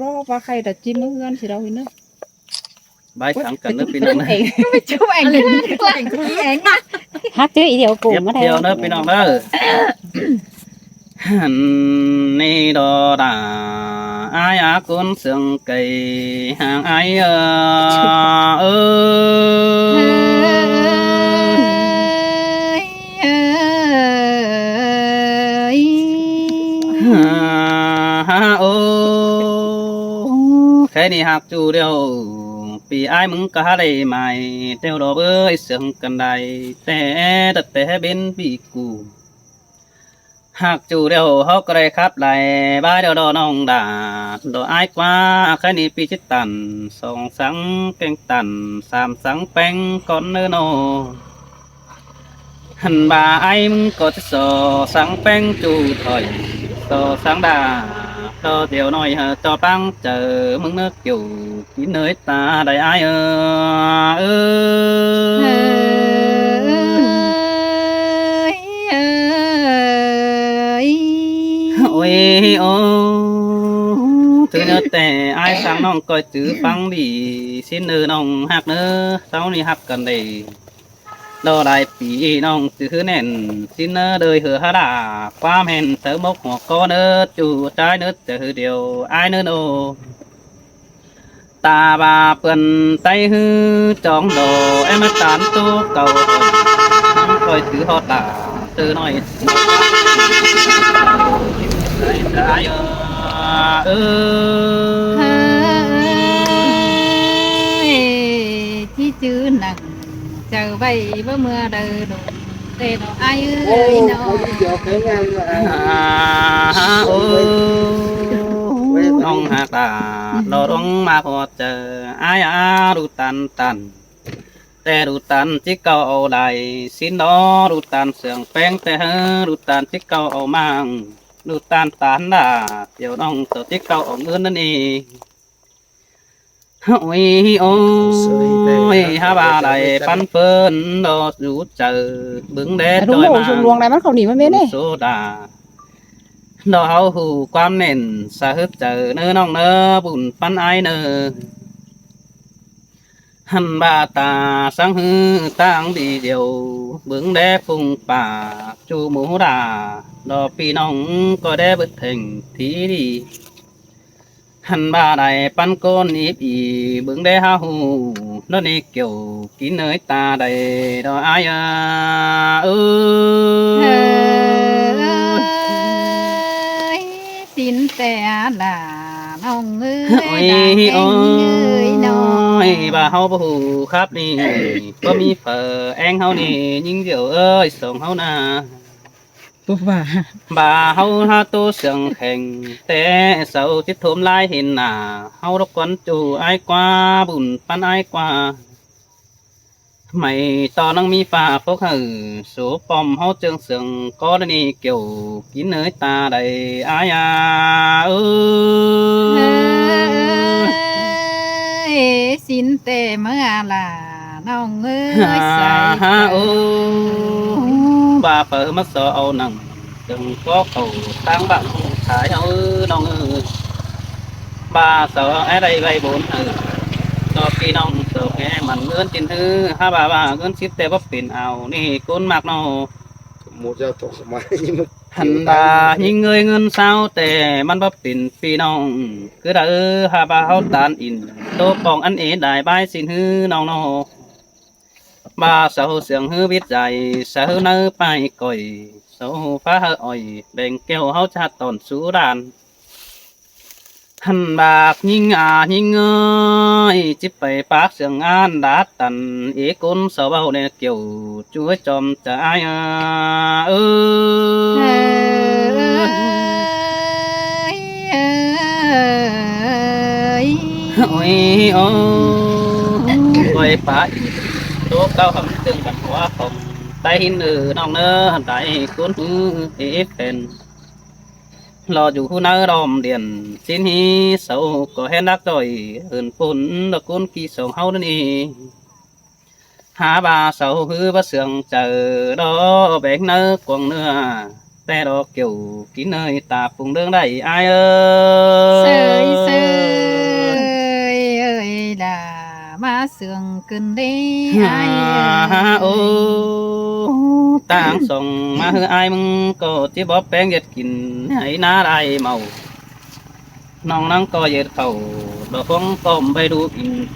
đó ba khay đặt chim nó ngon gì đâu thì nó bái thẳng cần nước pin này chú ảnh hát chứ ý điều cùng ở đây theo nước pin đó ni đò đà ai á cuốn sương cây hàng ai ha ô cái này học chủ điều vì ai muốn cả đây mày theo đó với sương cần đầy té đất té bên bị cù hạc chủ điều họ có đây khắp lại ba điều đó nông đà đồ ai qua cái này pi chết tàn song sáng canh tàn sam sáng beng con nơ nô hẳn bà ai muốn có sò sáng beng chủ thời sò sáng đà cho điều nói cho băng chờ mừng nước kiểu kín nơi ta đại ai ôi ô từ nơi tè ai sáng nong coi chữ băng đi xin nữ nong hạc nữa sau này hạc cần để đồ đại phí nong chữ nền xin đời hứa hà đà qua hẹn sớm mốc hoặc có nữa chủ trái nữa chữ điều ai nữa nô ta bà phần tay hư trong đồ em tán tu cầu coi chữ họ đà từ nói ai chi chữ nặng chờ vậy với mưa đời đổ để nó ai ơi nó ông hạt đà đồ đông mà họ chờ ai đủ tàn tànแต่ดูตันจิเก่าเอาได้สินดอดูตันเสียงแป้งแต่ดูตันจิเก่าเอามังดูตันตานด่าเดี๋ยวน้องตัวจิเก่าเอาเงินนั่นเองโอ้ยโอ้ยฮาบาได้ปันเฟินดอดูเจอบึ้งเด็ด đúng rồi dùng luồng này mất không đi mà biết đấy โซดาดอเฮาหูความเน่นสะฮึบเจอเนื้อน้องเนื้อบุญปันไอเนื้อhân ba ta sáng hư tang đi điều bướng đế phung bà chu mũ đà đò pi nong có đế bứt hình thí đi hân ba đại pan côn ít ý bướng đế ha hù nó đi kiểu kín nơi ta đầy đò ai xin tè là nong ơi ôi bà hao bà hù khắp đi có mi phở anh hao nè nhưng điều ơi sống hao na bà hao ha tô sương khen té sầu chết thôm lai hình nà hao đốc quán chủ ai qua bùn pan ai qua mày to năng mi pha phúc hử số pom hao trương sương có đi kiểu kín nơi ta đầy ai xin tề mơ là nong ơi bà phở mất sợ âu nằng đừng có cầu tăng bạn thái âu nong ơi bà sợ ở đây vay bốn cho khi nong sợ nghe mặn ngươn tin thư ha bà ngươn ship tê bắp pin ảo nè côn mạc nó một giờ tổ máy nhưng mà hẳn bà nhìn người ngân sao tè man bắp pin phi nong cứ đã ha bà hao tàn in tô bong ăn ế đại bài xin hư nong nó bà sao sương hư biết dài sao nơ bài còi sao phá hơ ỏi bèn kêu hao cha tòn sú đàn hẳn bạc nhìn ơi chip phải bác sương an đã tàn ý côn sao bao này kiểu chúa chom cha ai ôi ôi phải số cao hầm từng bật hóa phòng tay hin nữ nong nơ đại cuốn hư ế phèn lo dù hu nơ đom điền xin hi sâu có hen đắc rồi hơn phun là cuốn kỳ sầu hao đi há bà sầu hư bắt sương chờ đó bé nơ quăng nơ te đó kiểu kín nơi ta phùng đường đầy ai ơi sơi cơn đê ฮ่า ai โอ้ต่างส่งมาให้อายมึงก็ที่บ่แป้งเย็ดกินให้หน้าได้เมาน้องนั่งก็เย็ดเขาดอกฟงต้มไปดู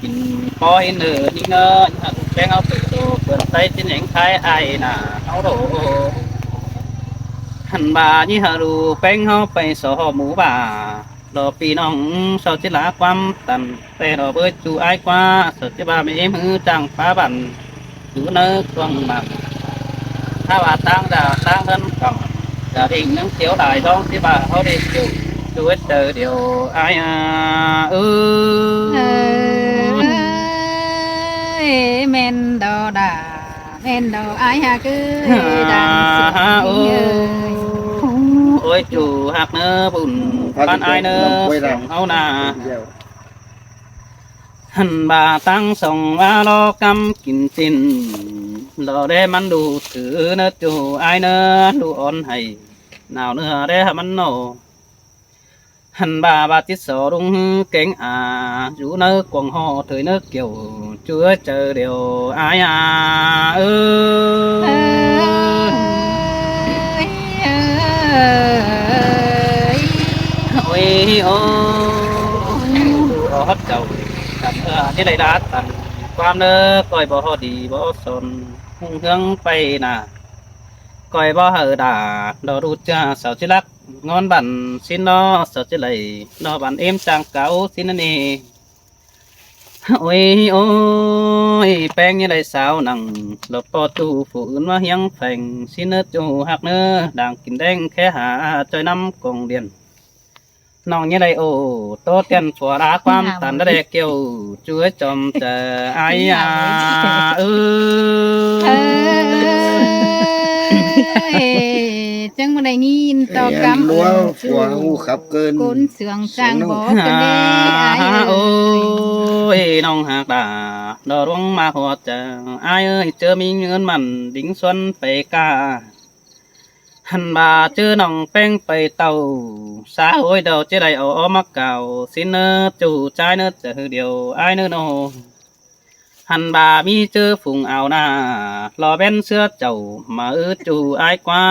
กินปล่อยเนื้อนี่เนื้อแป้งเอาไปดูเปิดใส่จิ้นแหงคายไอ้น่ะเอาโดหันบานี่ฮารูแป้งเฮาไปสอหมูบ่าดอกปีน้องเสาจิลาความตันแต่ดอกเบิดจูอายกว่าสดจะบาไม่มือจังฟ้าบันอยู่เนื้อเครื่องมันถ้าว่าตั้งดาวตั้งเงินกำจะดิ่งนึงเขียวได้ท้องที่บ่าเขาได้จูจูเจอเดียวอายmen đò đà men đò ai ha cứ đàn ơi โอ้ยจูหักเนื้อบุญบ้านอายเนื้อของเฮานา หันบาตั้งส่งว่ารอกำกินจินรอได้มันดูถือเนื้อจูไอเนื้อดูอ่อนให้หนาวเนื้อได้มันโนหันบาจิตสอรุงเก่งอยู่เนื้อกวงห่อถือเนื้อเกี่ยวเชื่อเจอเดียวไอเอโอ้ยโอ้รอฮัดเจ้ากันที่ได้รัดตันความเนื้อก้อยบ่ดีบ่สนหุ่งเฮืองไปน่ะก้อยบ่เฮอด่าดอรู้จ้าเสาจิลักงอนบันสินนอเสาจิไหลนอบันเอ็มจางเก่าสินนี่โอ้ยโอ้ยแป้งยังได้สาวนังหลบปอตูผู้อื่นมาเฮียงแฝงสินเนื้อจูหักเนื้อด่างกินแดงแค่หาจอยน้ำกองเดียนน้องยังได้โอ้โตเตียนฝัวราความตันได้เกี่ยวช่วยจอมเจอไอ้chẳng mà đây nhìn to cắm lúa của ngu khắp cơn côn sườn sang bỏ cái đi ai โอ้ ơi ยน้องหากด่าดอร้องมาหัวเจอไอ้เอ้ยเจอมีเงินมันดิ้งสวนไปกาหันบาเจอน้องแป้งไปเต่าสาโอ้ยเดาเจได้เอามาเก่าสินเนอจู่ใจเนอจะเดียวไอ้เนอโนหันบามีเจอฝุ่งเอาหน้ารอเป็นเสื้อเจ้ามาจู่ไอ้กว่า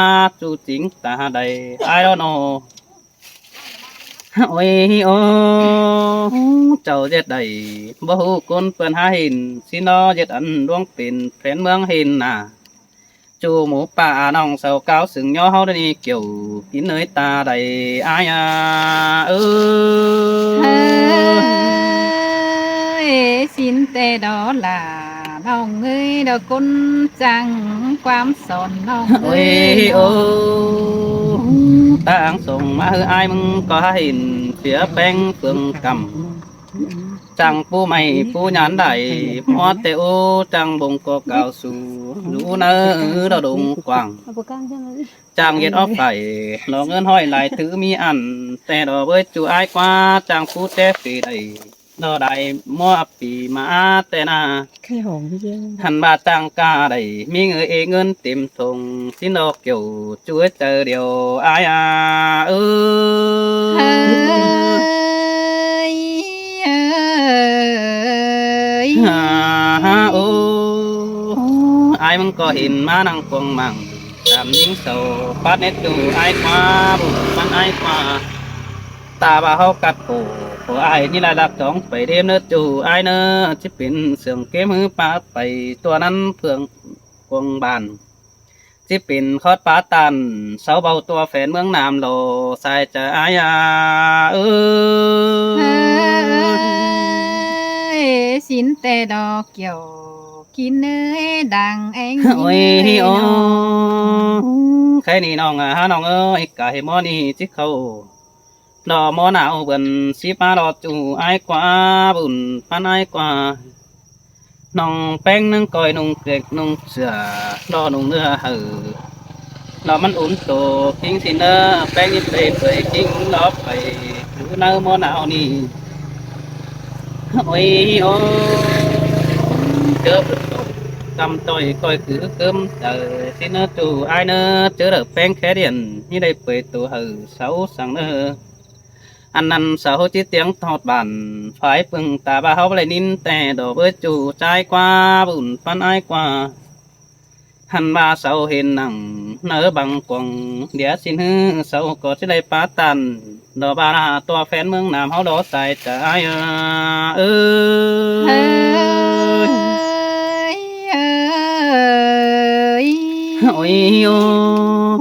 จู่จริงตาใดไอ้โนโอ้ยโอ้เจ้าเจ็ดใดบ่ฮู้คนเปิ้นหาเห็นสินอเจ็ดอันดวงเป็นแฟนเมืองเห็นน่ะจูหมูป่าน้องเสาเก้าสึงย่อเฮาได้นี่เกี่ยวกินเนยตาใดอายxin tê đó là nong ơi đó côn chẳng quam sòn nong โอ้ย ơi โอ้ต่างส่งมาให้อายมึงก็เห็นเสียแป้งเฟืองกำจังปูไม่ปูหยานได้พอเตโอจังบงก็เก่าสู่รู้เนอเราดงกว้างจางเย็ดออกไปหลอกเงินห้อยไหลถือมีอันแต่ดอกเบิดจูอายกว่าจางปูเตฟีได้ดอกได้มัวปีมาแต่นา ไข่หอมพี่เจ้า หันบาจังกาได้มีเงินเงินเต็มทงสินดอกเกี่ยวช่วยเจอเดียวอายโอ้ไอ้มึงก็เห็นมานั่งกวงมังตามยิงโซปัดเน็ตดูไอ้กว่าบุญมันไอ้กว่าตาบ่าเขากัดโผไอ้นี่ละดักจ้องไปเดมเนื้อจูไอ้เนื้อจะเป็นเสื่องเกมือปาไปตัวนั้นเพื่องกวงบานจะเป็นคอดปาตันเสาเบาตัวแฟนเมืองนามโลใส่จะอายxin tê đó kiểu kín nơi đằng anh โอ้ยโอ้แค่นี้น้องน้องเอ้ยกะให้หมอนี่จิเขาดอหมอหนาวเบิ่นสิมาดอจูไอ้กว่าบุญปันไอ้กว่าน้องแป้งนึงก้อยนุ่งเกล็กนุ่งเสื้อดอนุ่งเนื้อหือดอมันอุ่นโตกิ้งสิเนอแป้งยิ่งไปเผยกิ้งล้อไปดูเนื้อหมอหนาวนี่โอ้ยโอ้เจอปุ๊บcầm tôi coi cứ cơm tờ xin nó tù ai nơ chớ được phen khé điện như đây bề tù hừ sáu sáng nơ anh năn sao chỉ tiếng thọt bản phải bưng ta ba háo lại nín tè đổ với chủ trái qua bùn pan ai qua hắn ba sao hiền nặng nở bằng quần đĩa xin hư sao có chỉ lấy phá tàn đò ba là toa phén mương nam háo đó xài trả ai ơi ôi ô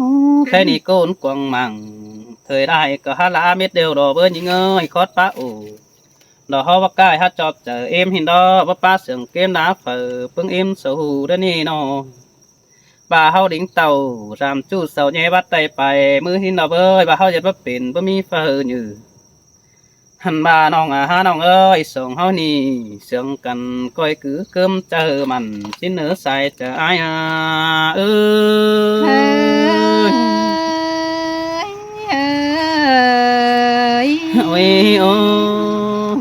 cái này côn quăng mằng thời đại có hát lá biết đều đỏ với những ơi khót phá ủ đỏ ho bắc cai hát chọt chờ em hình đó bắc ba sườn kem đá phở bưng em sầu hù đó nè nó bà hao đính tàu làm chú sầu nhẹ bắt tay phải mưa hình đó bơi bà hao giật bắt biển bơ mi phở như hằn bà nong à ha nong ơi sòng hao nì sườn cần coi cứ cơm chờ mặn xin nỡ xài chờ ai ôi ô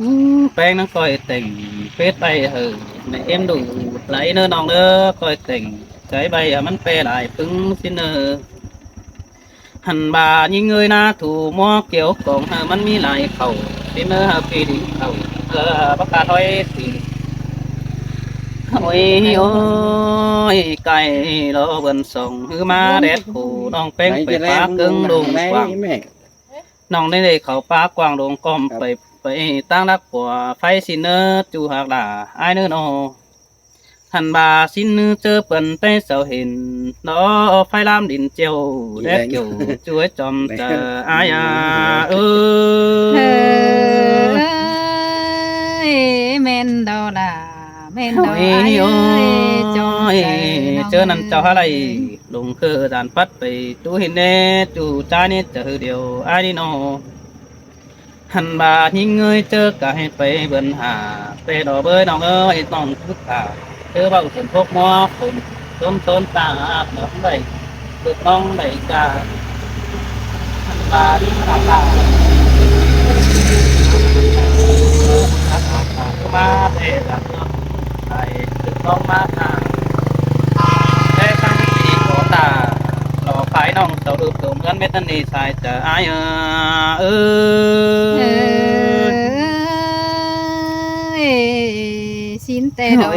bèn nó coi tình phết bay hừ mẹ em đủ lấy nơ nong nơ coi tình cái bay mình pe lại cứng xin nơ hằn bà như người na thủ mua kiểu còn mình mi lại khẩu xin nơ hợp kỳ đi khẩu bác ca thôi thì ôi ôi cái đó bần sông hư ma đẹp phủ nong bèn phải phá cứng đùng quảng nong đây này khẩu phá quảng đùng com phải tăng đắc của phái xin nơ chú hạc là ai nữa nó hẳn bà xin chớ bần tay sầu hình nó phải làm đỉnh chiều để kiểu chuối chom chờ ai men đâu là men đâu ai chớ nằm cho hai này đùng khờ đàn phát về chú hình nè chú cha nè chờ điều ai đi nó hẳn bà nhìn người chớ cả hết về bần hà về đó bơi nòng ơi nòng thức cả chớ bao tiền thuốc mua phun tôm tôm ta nấm đầy được nong đầy cả hẳn bà đi cả ma để làm này được nong ma để sang gì có ta nó phải nong tàu được tụm gần biết thân đi xài chờ ai xin tê đâu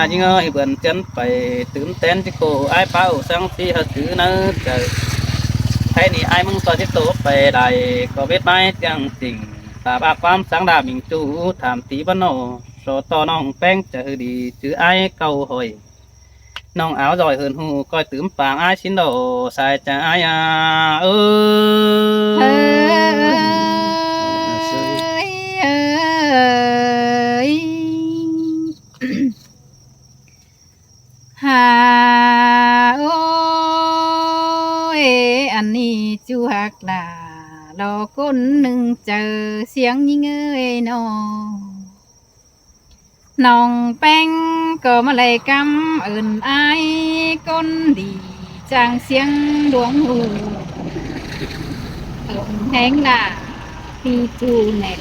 là chị ơi bần chân phải tướng tên chứ cô ai bao sang tí hết thứ nữa trời hay thì ai mong cho tiếp tục về đây có biết mai chẳng tình ta ba quan sáng đà mình chú thảm tí vẫn nổ số to nong beng chờ đi chứ ai câu hồi nong áo giỏi hơn hù coi tướng vàng ai xin đồ sai chả ai hà ôi anh đi chú hạc là lo con nâng chờ xiang như người nó nòng beng có mà lại cắm ơn ai con đi chàng xiang đuống hù hẹn là khi chú nè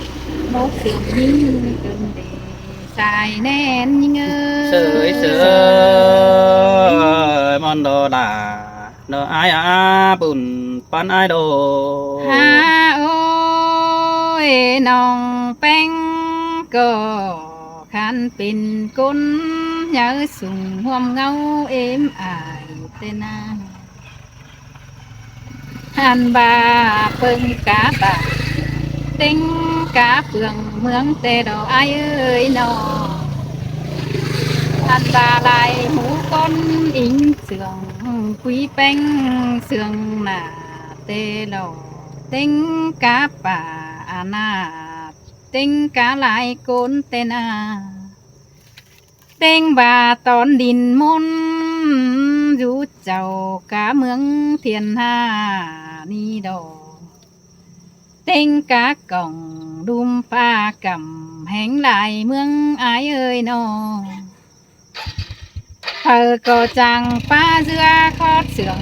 một sự như cơn đi xài nén như ngơ sưởi mòn đồ là nó ai bùn pan ai đồ ha ôi nòng beng có khăn pin côn nhớ sùng hôm ngâu êm ai tên anh hàn bà phừng cá bà tinh cá phường mướn tê đồ ai ơi nó hàn bà lại hú con ính sườn quý bánh sườn là tê đồ tinh cá bà na tinh cá lại côn tên tinh bà tón đình môn rú chầu cá mướn thiên hà ni đồ tinh cá cổng đùm pha cầm hẹn lại mương ái ơi nó thờ có chàng pha dưa khót sườn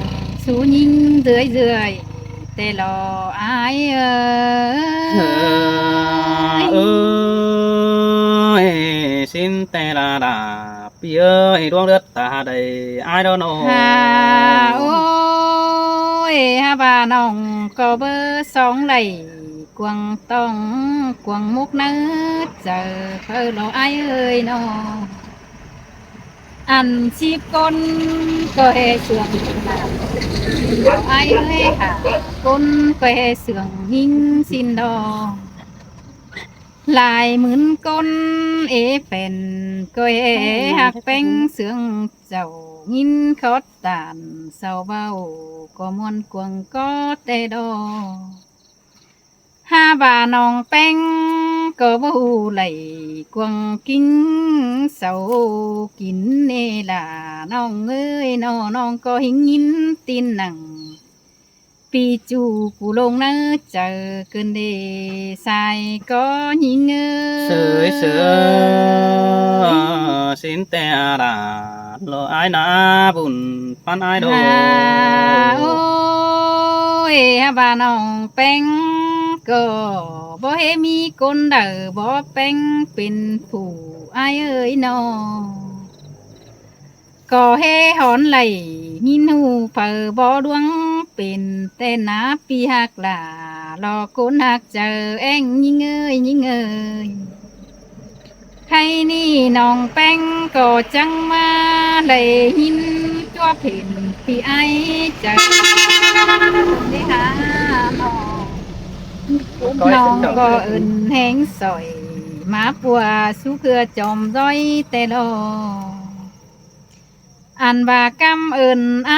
xú nhìn dưới dưới tê lò ai ơi xin tê là đà pi ơi đuông đất ta đầy ai đó nô hà ôi ยฮาบาน้องก็เบอร์สองไหลกวางต้องกวางมุกเนื้อเจอเพอโลไอเอ้ยน้องอันชีพก้นก็เฮเสื่องไอเอ้ยค่ะก้นก็เฮเสื่องหิงสินดอลายเหมือนก้นเอเป็นก็เฮหักเป็นเสื่องเจ้ายินขอดตานเศร้าเบาก็มวนกวงก็เตดอห้าบาน้องแป้งก็บ่ฮู้ไหลกวงกิ้งเศร้ากินเนล่ะน้องเอ้ยน้องก็หิงยินตีนหนังปีจูกูลงเนื้อเจอเกินเดใส่ก็ยิงสินแต่ราโลไอนาบุญปันไอโด โอ้ยบาน้องแป้งก็บ่เฮมีคนเด้อบ่แป้งเป็นผู้อายเอ้ยน้อก็เฮหอนไหลยินหูเผอบ่ดวงเป็นแต่นาปีหักหล่ารอคนหักเจอแองยิงเอ้ยใครนี่น้องแป้งก็จังมาเลยหินจัวเพ่นพี่ไอเจอได้หาน้องก็เอิ้นแหงสอยมาปัวสู้เพื่อจอมร้อยแต่ลออันว่ากำเอิญไอ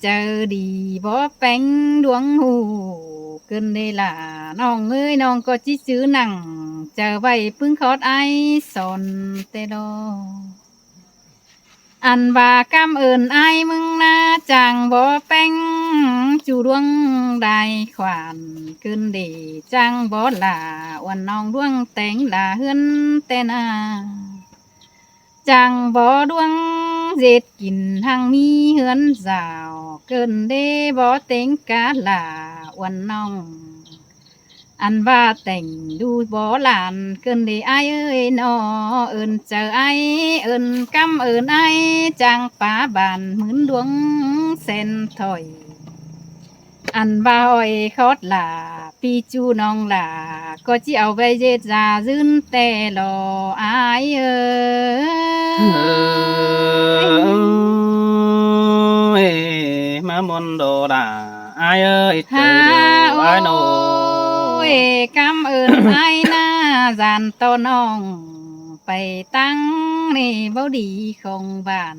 เจอดีบ่แป้งดวงหูเกินได้ล่ะน้องเอ้ยน้องก็จิซื้อหนังเจอไว้พึ่งคอดไอสอนแต่ดออันว่ากำเอิญไอมึงนาจางบ่แป้งจูดวงได้ขวานเกินดีจังบ่ล่ะวันน้องดวงแต่งล่ะเฮือนแต่นาจังบ่ดวงเจ็ดกินหังมีเฮือนสาวเกินเดบ่เต็งกาลาวันน้องอันว่าแต่งดูบ่หลานเกินเดไอเอ้ยนอเอิ้นเจอไอเอิ้นกำเอิ้นไอจังป่าบานเหมือนดวงเส้นถอยอันว่าอ้อยคอดลาปีจูน้องลาก็จิเอาไปเจจาซึนแต่รออายเอ้ยมามนโดดาอายเอ้ยเจอเดียวไอโน กำเอิญไอหน้าจานโตน้องไปตั้งนี่เบาดีของบ้าน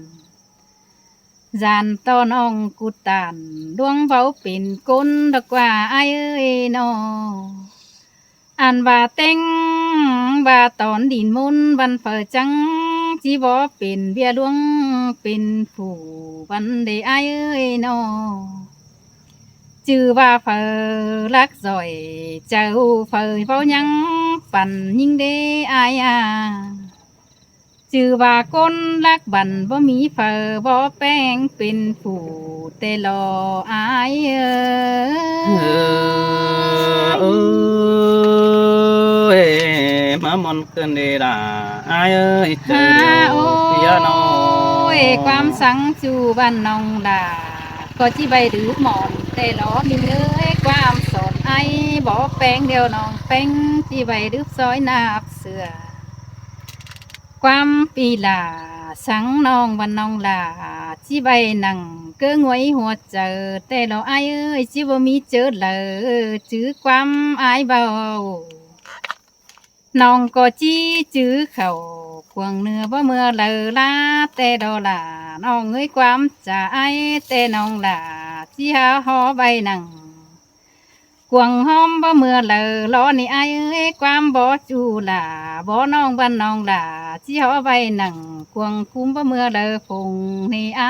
จานโตน้องกุตานดวงเบาเป็นก้นดอกว่าไอเอ้ยนออันว่าเต็งว่าตอนดินมุนบันเปิดจังจีบอเป็นเบียดวงเป็นผู้บันเดไอเอ้ยนอจือว่าเผอลักจอยเจ้าเผอเฝ้ายังปั่นยิ่งเดอายาจือว่าก้นลักบันบ่มีเผอบ่แป้งเป็นผู้แต่รออายมามนเกินเดดาอายเอ้ยเจอเดียวเปียโนความสังจูบ้านน้องดาก็จีใบหรือหมอนแต่ล้อมีเลยความสดไอบ่แป้งเดียวน้องแป้งจีใบหรือซอยนาบเสือความปีลาสังน้องวันน้องลาจีใบหนังเกื้องวยหัวเจอแต่ล้อไอเอ้ยจีบ่มีเจอเลยจื้อความไอเบาน้องก็จีจื้อเขาควงเนื้อบ่เมื่อเลอลาแต่ดอลาน้องเอ้ยความจะไอแต่น้องลาจีหาหอใบหนังกวงหอมบ่เมื่อเลอล้อนี่ไอเอ้ยความบ่จูลาบ่น้องบ้านน้องลาจีหอใบหนังกวงคุ้มบ่เมื่อเลอฟงนี่ไอ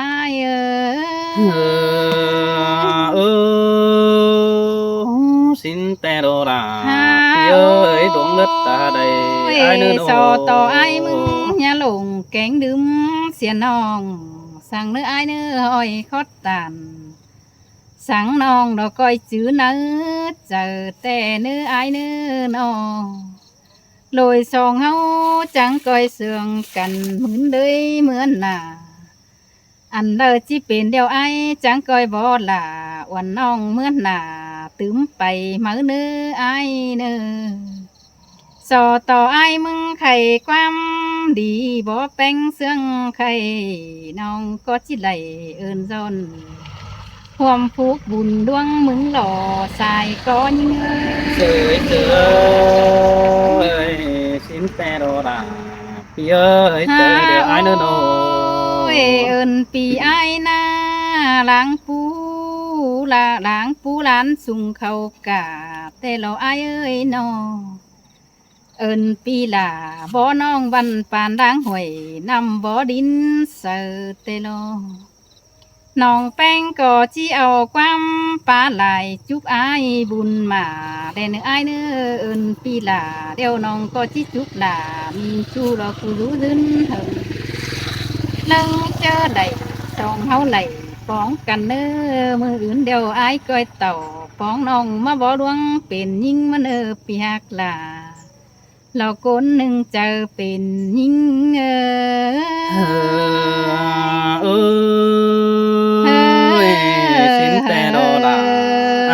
สินแต่โดราเปียเอ้ยดวงเลือดตาใดไอเนื้อโดต่อไอมึงอย่าหลงแกงดื่มเสียน้องสั่งเนื้อไอเนื้อหอยคอดตันสั่งน้องดอกก้อยจื้อเนื้อเจอแต่เนื้อไอเนื้อน้องลอยสองเฮาจังก้อยเสื่องกันเหมือนเลยเหมือนหน้า อันเลยจีเป็นเดียวไอ้จังก้อยบ่ล่ะวันน้องเหมือนหน้าตึมไปมือเนื้อไอ้เนื้อสอต่อไอ้มึงไข่ความดีบ่แป้งเสื่องไข่น้องก็จิไหลเอินซอนห่วมผูกบุญดวงมึงหล่อสายก้อนเงย trời xin te đồ đà pi ơi trời đều ai nữa đồ เอินปีไอ้ายนาหลังปูละหลังปูหลานสุงเขากาแต่เราไอ้ายเอ้ยนอเอินปีลาบ่น้องวันปานด่างหวยนำบ่ดินเสือแต่ลอน้องแป้งก็จีเอาความปลาไหลจุกไอ้ายบุญมาแต่เนื้อไอ้ายเนื้อเอินปีลาเดี๋ยวน้องก็จีจุกลามีชูเราคูรู้ดินเถิง นั่งเจอไหลสองเฮาไหลป้องกันเนื้อมืออื่นเดียวอายก้อยเต่าป้องน้องมาบ่ดวงเป็นยิ่งมันปีหักลาเราคนหนึ่งเจอเป็นยิ่งơi xin te đồ đà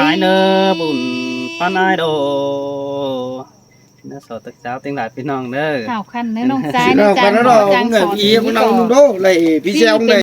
ai nữa bùn pan ai đồ nó sợ tất cháu tiếng lại phía non nữa ข่าวคันเนื้อน้องใจ สิ นะ เรา จ๊ะ กันแล้ว จัง เงิ ส น อน อีมันเอาดูเลยพี่เจ้าเลย